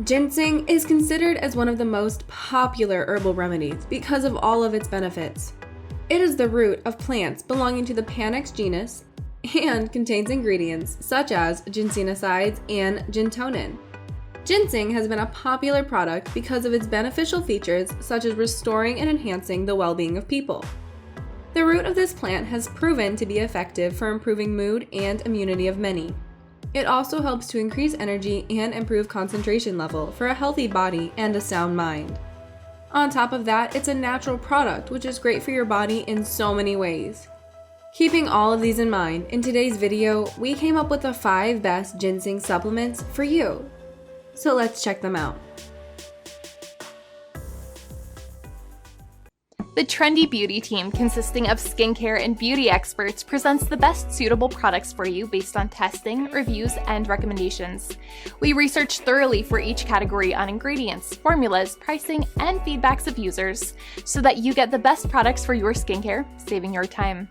Ginseng is considered as one of the most popular herbal remedies because of all of its benefits. It is the root of plants belonging to the Panax genus and contains ingredients such as ginsenosides and gintonin. Ginseng has been a popular product because of its beneficial features such as restoring and enhancing the well-being of people. The root of this plant has proven to be effective for improving mood and immunity of many. It also helps to increase energy and improve concentration level for a healthy body and a sound mind. On top of that, it's a natural product which is great for your body in so many ways. Keeping all of these in mind, in today's video, we came up with the 5 best ginseng supplements for you. So let's check them out. The trendy beauty team, consisting of skincare and beauty experts, presents the best suitable products for you based on testing, reviews, and recommendations. We research thoroughly for each category on ingredients, formulas, pricing, and feedbacks of users so that you get the best products for your skincare, saving your time.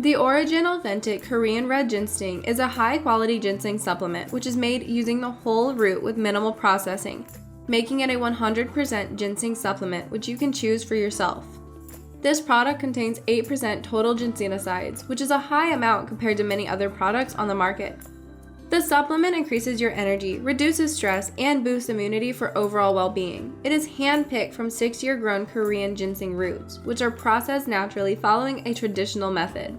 The Auragin Authentic Korean Red Ginseng is a high-quality ginseng supplement which is made using the whole root with minimal processing, making it a 100% ginseng supplement which you can choose for yourself. This product contains 8% total ginsenosides, which is a high amount compared to many other products on the market. The supplement increases your energy, reduces stress, and boosts immunity for overall well-being. It is hand-picked from 6-year grown Korean ginseng roots, which are processed naturally following a traditional method.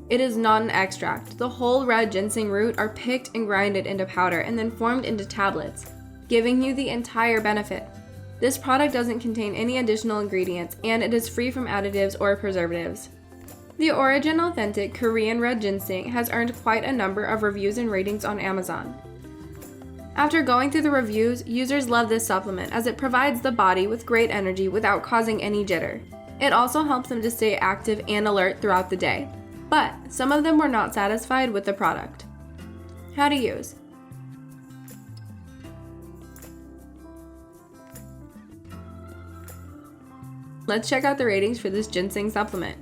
It is not an extract. The whole red ginseng root are picked and grinded into powder and then formed into tablets, giving you the entire benefit. This product doesn't contain any additional ingredients, and it is free from additives or preservatives. The Auragin Authentic Korean Red Ginseng has earned quite a number of reviews and ratings on Amazon. After going through the reviews, users love this supplement as it provides the body with great energy without causing any jitter. It also helps them to stay active and alert throughout the day. But some of them were not satisfied with the product. How to use. Let's check out the ratings for this ginseng supplement.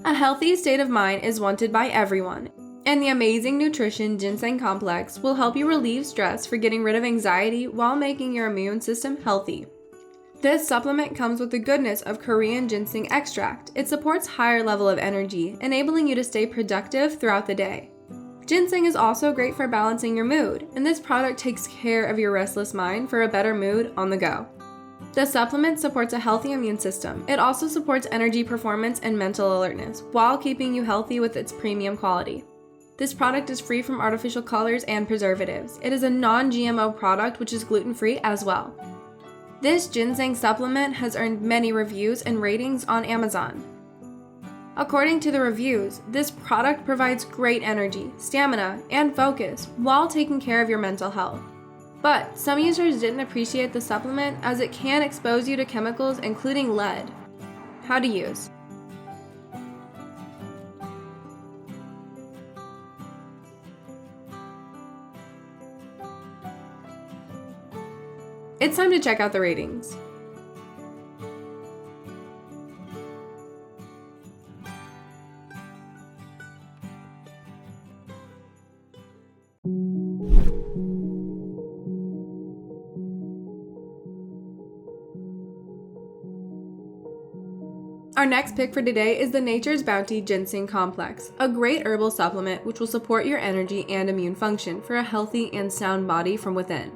A healthy state of mind is wanted by everyone, and the amazing nutrition ginseng complex will help you relieve stress for getting rid of anxiety while making your immune system healthy. This supplement comes with the goodness of Korean ginseng extract. It supports higher level of energy, enabling you to stay productive throughout the day. Ginseng is also great for balancing your mood, and this product takes care of your restless mind for a better mood on the go. The supplement supports a healthy immune system. It also supports energy performance and mental alertness while keeping you healthy with its premium quality. This product is free from artificial colors and preservatives. It is a non-GMO product which is gluten-free as well. This ginseng supplement has earned many reviews and ratings on Amazon. According to the reviews, this product provides great energy, stamina, and focus while taking care of your mental health. But some users didn't appreciate the supplement as it can expose you to chemicals including lead. How to use. It's time to check out the ratings. Our next pick for today is the Nature's Bounty Ginseng Complex, a great herbal supplement which will support your energy and immune function for a healthy and sound body from within.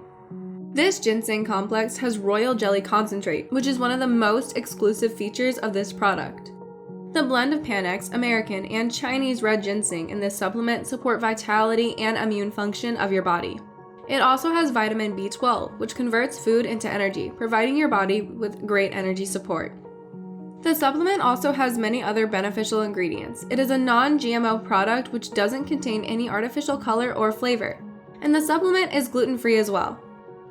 This ginseng complex has royal jelly concentrate, which is one of the most exclusive features of this product. The blend of Panax, American, and Chinese red ginseng in this supplement support vitality and immune function of your body. It also has vitamin B12, which converts food into energy, providing your body with great energy support. The supplement also has many other beneficial ingredients. It is a non-GMO product which doesn't contain any artificial color or flavor. and the supplement is gluten-free as well.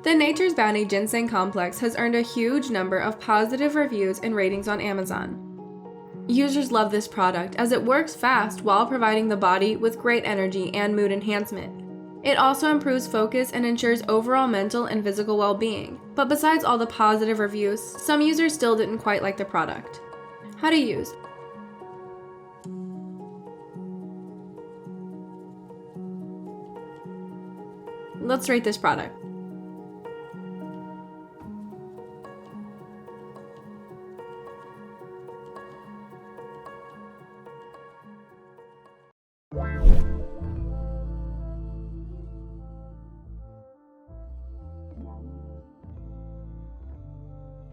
The Nature's Bounty Ginseng Complex has earned a huge number of positive reviews and ratings on Amazon. Users love this product as it works fast while providing the body with great energy and mood enhancement. It also improves focus and ensures overall mental and physical well-being. But besides all the positive reviews, some users still didn't quite like the product. How to use. Let's rate this product.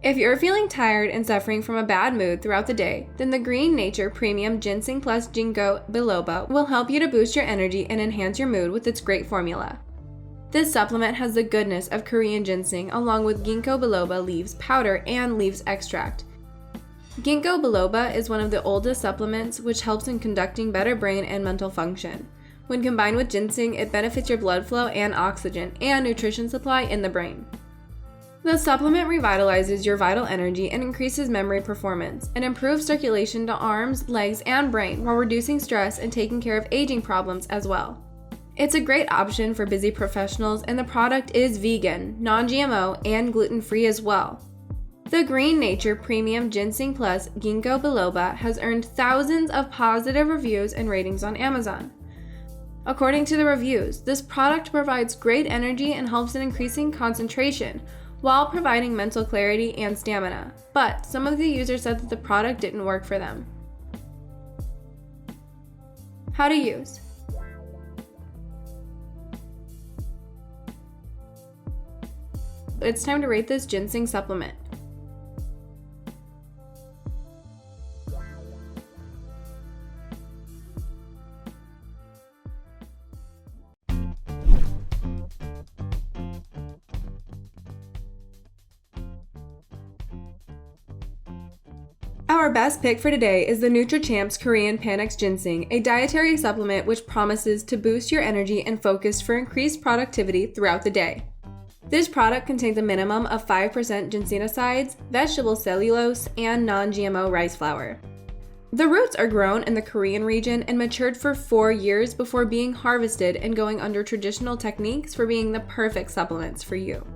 If you're feeling tired and suffering from a bad mood throughout the day, then the GreeNatr Premium Ginseng Plus Ginkgo Biloba will help you to boost your energy and enhance your mood with its great formula. This supplement has the goodness of Korean ginseng along with Ginkgo biloba leaves powder and leaves extract. Ginkgo biloba is one of the oldest supplements which helps in conducting better brain and mental function. When combined with ginseng, it benefits your blood flow and oxygen and nutrition supply in the brain. The supplement revitalizes your vital energy and increases memory performance, and improves circulation to arms, legs, and brain while reducing stress and taking care of aging problems as well. It's a great option for busy professionals, and the product is vegan, non-GMO, and gluten-free as well. The GreeNatr Premium Ginseng Plus Ginkgo Biloba has earned thousands of positive reviews and ratings on Amazon. According to the reviews, this product provides great energy and helps in increasing concentration, while providing mental clarity and stamina, but some of the users said that the product didn't work for them. How to use. It's time to rate this ginseng supplement. Our best pick for today is the NutraChamps Korean Panax Ginseng, a dietary supplement which promises to boost your energy and focus for increased productivity throughout the day. This product contains a minimum of 5% ginsenosides, vegetable cellulose, and non-GMO rice flour. The roots are grown in the Korean region and matured for 4 years before being harvested and going under traditional techniques for being the perfect supplements for you.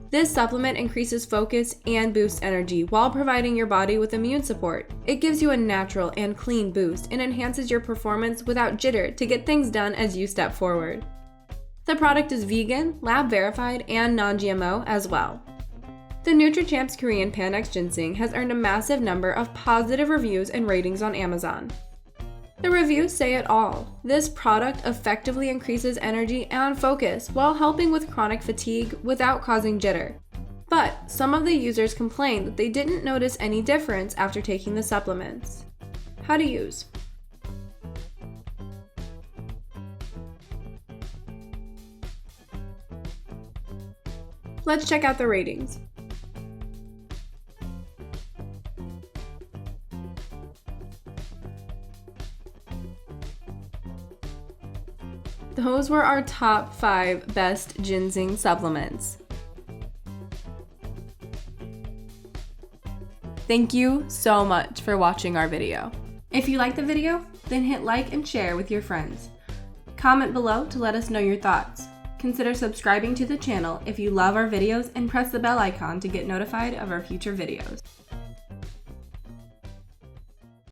This supplement increases focus and boosts energy while providing your body with immune support. It gives you a natural and clean boost and enhances your performance without jitter to get things done as you step forward. The product is vegan, lab verified, and non-GMO as well. The NutraChamps Korean Panax Ginseng has earned a massive number of positive reviews and ratings on Amazon. The reviews say it all. This product effectively increases energy and focus while helping with chronic fatigue without causing jitter. But some of the users complained that they didn't notice any difference after taking the supplements. How to use. Let's check out the ratings. Those were our top 5 best ginseng supplements. Thank you so much for watching our video. If you liked the video, then hit like and share with your friends. Comment below to let us know your thoughts. Consider subscribing to the channel if you love our videos and press the bell icon to get notified of our future videos.